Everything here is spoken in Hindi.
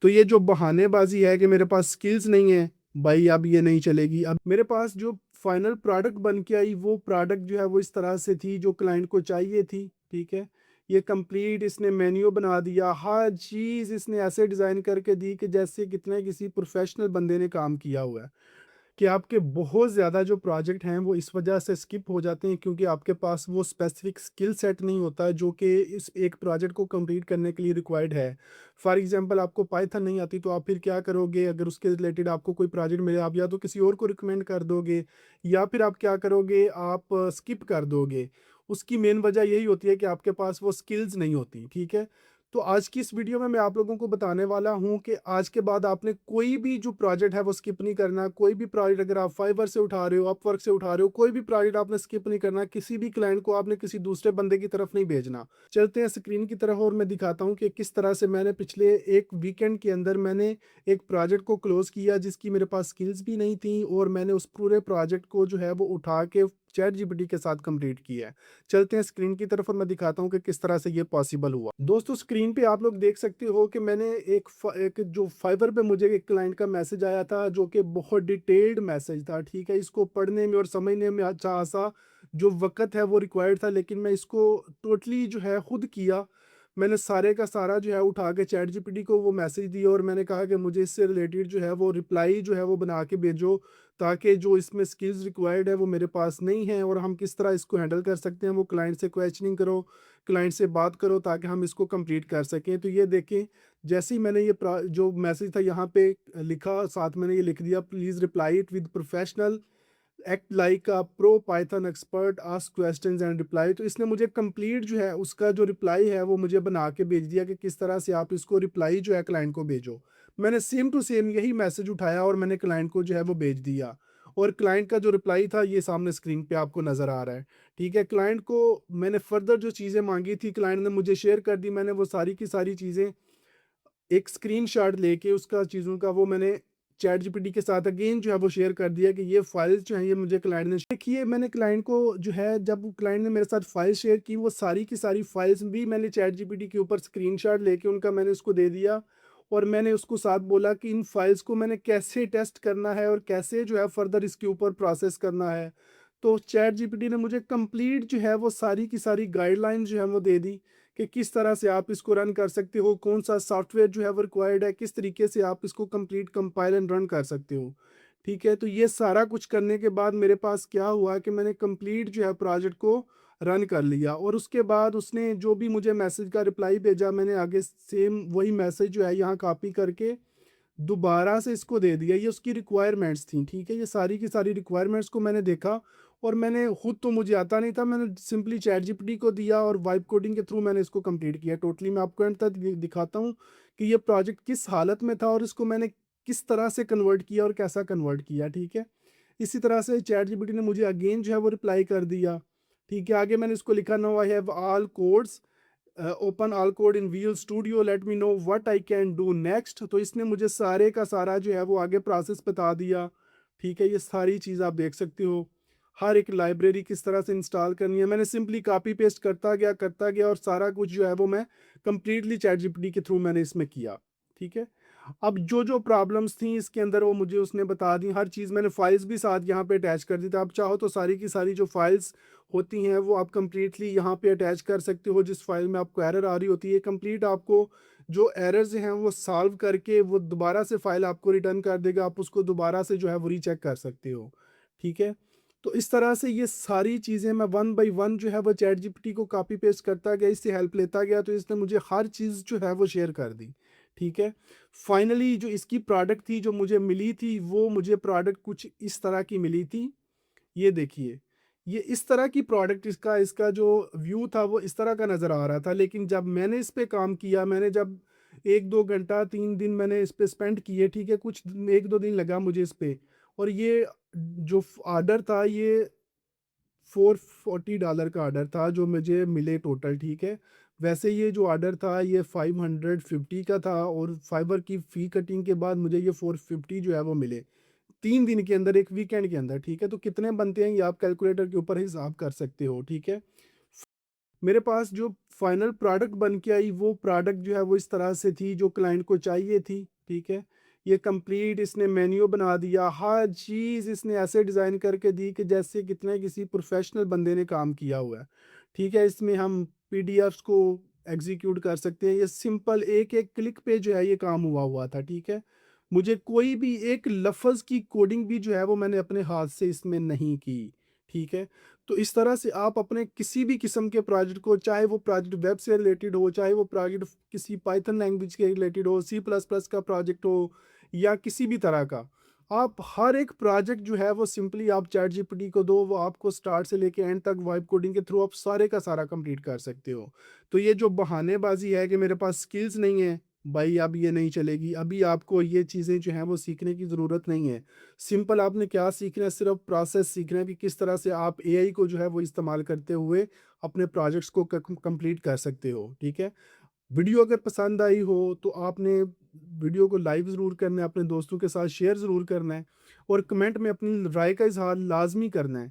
तो ये जो बहानेबाजी है कि मेरे पास स्किल्स नहीं है, भाई अब ये नहीं चलेगी। अब मेरे पास जो फाइनल प्रोडक्ट बन के आई वो प्रोडक्ट जो है वो इस तरह से थी जो क्लाइंट को चाहिए थी, ठीक है। ये कंप्लीट इसने मेन्यू बना दिया, हर चीज़ इसने ऐसे डिज़ाइन करके दी कि जैसे कितने किसी प्रोफेशनल बंदे ने काम किया हुआ है। कि आपके बहुत ज़्यादा जो प्रोजेक्ट हैं वो इस वजह से स्किप हो जाते हैं क्योंकि आपके पास वो स्पेसिफिक स्किल सेट नहीं होता है जो कि इस एक प्रोजेक्ट को कंप्लीट करने के लिए रिक्वायर्ड है। फॉर एग्जांपल आपको पाइथन नहीं आती तो आप फिर क्या करोगे, अगर उसके रिलेटेड आपको कोई प्रोजेक्ट मिले आप या तो किसी और को रिकमेंड कर दोगे या फिर आप क्या करोगे, आप स्किप कर दोगे। उसकी मेन वजह यही होती है कि आपके पास वो स्किल्स नहीं होती, ठीक है। तो आज की इस वीडियो में मैं आप लोगों को बताने वाला हूं कि आज के बाद आपने कोई भी जो प्रोजेक्ट है वो स्किप नहीं करना। कोई भी प्रोजेक्ट अगर आप फाइवर से उठा रहे हो, अपवर्क से उठा रहे हो, कोई भी प्रोजेक्ट आपने स्किप नहीं करना। किसी भी क्लाइंट को आपने किसी दूसरे बंदे की तरफ नहीं भेजना। चलते हैं स्क्रीन की तरफ और मैं दिखाता हूँ कि किस तरह से मैंने पिछले एक वीकेंड के अंदर मैंने एक प्रोजेक्ट को क्लोज किया जिसकी मेरे पास स्किल्स भी नहीं थी और मैंने उस पूरे प्रोजेक्ट को जो है वो उठा के चैट जीपीटी के साथ कंप्लीट किया है। चलते हैं स्क्रीन की तरफ और मैं दिखाता हूँ कि किस तरह से ये पॉसिबल हुआ। दोस्तों स्क्रीन पे आप लोग देख सकते हो कि मैंने एक जो फाइवर पे मुझे एक क्लाइंट का मैसेज आया था जो कि बहुत डिटेल्ड मैसेज था, ठीक है। इसको पढ़ने में और समझने में अच्छा खासा जो वक्त है वो रिक्वायर्ड था, लेकिन मैं इसको टोटली जो है खुद किया। मैंने सारे का सारा जो है उठा के चैट जीपीटी को वो मैसेज दिया और मैंने कहा कि मुझे इससे रिलेटेड जो है वो रिप्लाई जो है वो बना के भेजो, ताकि जो इसमें स्किल्स रिक्वायर्ड है वो मेरे पास नहीं है और हम किस तरह इसको हैंडल कर सकते हैं। वो क्लाइंट से क्वेश्चनिंग करो, क्लाइंट से बात करो ताकि हम इसको कंप्लीट कर सकें। तो ये देखें, जैसे ही मैंने ये जो मैसेज था यहाँ पे लिखा, साथ मैंने ये लिख दिया, please reply it with professional, act like a pro Python expert, ask questions and reply. तो इसने मुझे कंप्लीट जो है उसका जो रिप्लाई है वो मुझे बना के भेज दिया कि किस तरह से आप इसको रिप्लाई जो है क्लाइंट को भेजो। मैंने सेम टू सेम यही मैसेज उठाया और मैंने क्लाइंट को जो है वो भेज दिया। और क्लाइंट का जो रिप्लाई था ये सामने स्क्रीन पे आपको नज़र आ रहा है, ठीक है। क्लाइंट को मैंने फर्दर जो चीज़ें मांगी थी क्लाइंट ने मुझे शेयर कर दी। मैंने वो सारी की सारी चीज़ें एक स्क्रीनशॉट लेके उसका चीज़ों का वो मैंने चैट जीपीटी के साथ अगेन जो है वो शेयर कर दिया कि ये फाइल्स जो हैं ये मुझे क्लाइंट ने देखिए। मैंने क्लाइंट को जो है, जब क्लाइंट ने मेरे साथ फाइल शेयर की, वो सारी की सारी फाइल्स भी मैंने चैट जीपीटी के ऊपर स्क्रीनशॉट लेके उनका मैंने उसको दे दिया। और मैंने उसको साथ बोला कि इन फाइल्स को मैंने कैसे टेस्ट करना है और कैसे जो है फर्दर इसके ऊपर प्रोसेस करना है। तो चैट जीपीटी ने मुझे कंप्लीट जो है वो सारी की सारी गाइडलाइंस जो है वो दे दी कि किस तरह से आप इसको रन कर सकते हो, कौन सा सॉफ्टवेयर जो है वो रिक्वायर्ड है, किस तरीके से आप इसको कंप्लीट कंपाइल एंड रन कर सकते हो, ठीक है। तो ये सारा कुछ करने के बाद मेरे पास क्या हुआ कि मैंने कंप्लीट जो है प्रोजेक्ट को रन कर लिया और उसके बाद उसने जो भी मुझे मैसेज का रिप्लाई भेजा मैंने आगे सेम वही मैसेज जो है यहाँ कॉपी करके दोबारा से इसको दे दिया। ये उसकी रिक्वायरमेंट्स थी, ठीक है। ये सारी की सारी रिक्वायरमेंट्स को मैंने देखा और मैंने खुद तो मुझे आता नहीं था, मैंने सिंपली चैट जीपीटी को दिया और वाइब कोडिंग के थ्रू मैंने इसको कंप्लीट किया। टोटली मैं आपको एंड तक दिखाता हूँ कि ये प्रोजेक्ट किस हालत में था और इसको मैंने किस तरह से कन्वर्ट किया और कैसा कन्वर्ट किया, ठीक है। इसी तरह से चैट जीपीटी ने मुझे अगेन जो है वो रिप्लाई कर दिया, ठीक है। आगे मैंने इसको लिखा, no I have all codes, open all code in Visual Studio, let me know what I can do next. तो इसने मुझे सारे का सारा जो है वो आगे प्रोसेस बता दिया, ठीक है। ये सारी चीज़ आप देख सकते हो, हर एक लाइब्रेरी किस तरह से इंस्टॉल करनी है। मैंने सिंपली कॉपी पेस्ट करता गया और सारा कुछ जो है वो मैं कंप्लीटली चैट जीपीटी के थ्रू मैंने इसमें किया, ठीक है। अब जो जो प्रॉब्लम्स थी इसके अंदर वो मुझे उसने बता दी हर चीज़। मैंने फाइल्स भी साथ यहाँ पे अटैच कर दी थी। आप चाहो तो सारी की सारी जो फाइल्स होती हैं वो आप कंप्लीटली यहाँ पे अटैच कर सकते हो। जिस फाइल में आपको एरर आ रही होती है कंप्लीट आपको जो एरर्स हैं वो सॉल्व करके वो दोबारा से फाइल आपको रिटर्न कर देगा। आप उसको दोबारा से जो है वो रीचेक कर सकते हो, ठीक है। तो इस तरह से ये सारी चीज़ें मैं वन बाई वन जो है वो चैट जीपीटी को कॉपी पेस्ट करता गया, इससे हेल्प लेता गया। तो इसने मुझे हर चीज़ जो है वो शेयर कर दी, ठीक है। फाइनली जो इसकी प्रोडक्ट थी जो मुझे मिली थी वो मुझे प्रोडक्ट कुछ इस तरह की मिली थी। ये देखिए, ये इस तरह की प्रोडक्ट, इसका इसका जो व्यू था वो इस तरह का नज़र आ रहा था। लेकिन जब मैंने इस पे काम किया, मैंने जब 1-2 घंटा 3 दिन मैंने इस पे स्पेंड किए, ठीक है, कुछ 1-2 दिन लगा मुझे इस पे। और ये जो ऑर्डर था ये $440 का ऑर्डर था जो मुझे मिले टोटल, ठीक है। वैसे ये जो ऑर्डर था ये 550 का था और फाइबर की फ़ी कटिंग के बाद मुझे ये 450 जो है वो मिले 3 दिन के अंदर, एक वीकेंड के अंदर, ठीक है। तो कितने बनते हैं ये आप कैलकुलेटर के ऊपर हिसाब कर सकते हो, ठीक है। मेरे पास जो फाइनल प्रोडक्ट बन के आई वो प्रोडक्ट जो है वो इस तरह से थी जो क्लाइंट को चाहिए थी, ठीक है? ये कंप्लीट इसने मेन्यू बना दिया, हर चीज़ इसने ऐसे डिज़ाइन करके दी कि जैसे कितने किसी प्रोफ़ेशनल बंदे ने काम किया हुआ है, ठीक है? इसमें हम पीडीएफ्स को एग्ज़ीक्यूट कर सकते हैं, ये सिंपल एक-एक क्लिक पे जो है ये काम हुआ हुआ था, ठीक है? मुझे कोई भी एक लफ़्ज़ की कोडिंग भी जो है वो मैंने अपने हाथ से इसमें नहीं की, ठीक है? तो इस तरह से आप अपने किसी भी किस्म के प्रोजेक्ट को, चाहे वो प्रोजेक्ट वेब से रिलेटेड हो, चाहे वो प्रोजेक्ट किसी पाइथन लैंग्वेज के रिलेटेड हो, सी प्लस प्लस का प्रोजेक्ट हो या किसी भी तरह का, आप हर एक प्रोजेक्ट जो है वो सिंपली आप चैट जीपीटी को दो, वो आपको स्टार्ट से लेके एंड तक वाइब कोडिंग के थ्रू आप सारे का सारा कंप्लीट कर सकते हो। तो ये जो बहानेबाजी है कि मेरे पास स्किल्स नहीं है, भाई अब ये नहीं चलेगी। अभी आपको ये चीज़ें जो हैं वो सीखने की ज़रूरत नहीं है। सिंपल आपने क्या सीखना है, सिर्फ प्रोसेस सीखना है कि किस तरह से आप एआई को जो है वो इस्तेमाल करते हुए अपने प्रोजेक्ट्स को कंप्लीट कर सकते हो, ठीक है? वीडियो अगर पसंद आई हो तो आपने वीडियो को लाइक ज़रूर करना है, अपने दोस्तों के साथ शेयर ज़रूर करना है और कमेंट में अपनी राय का इज़हार लाज़मी करना है।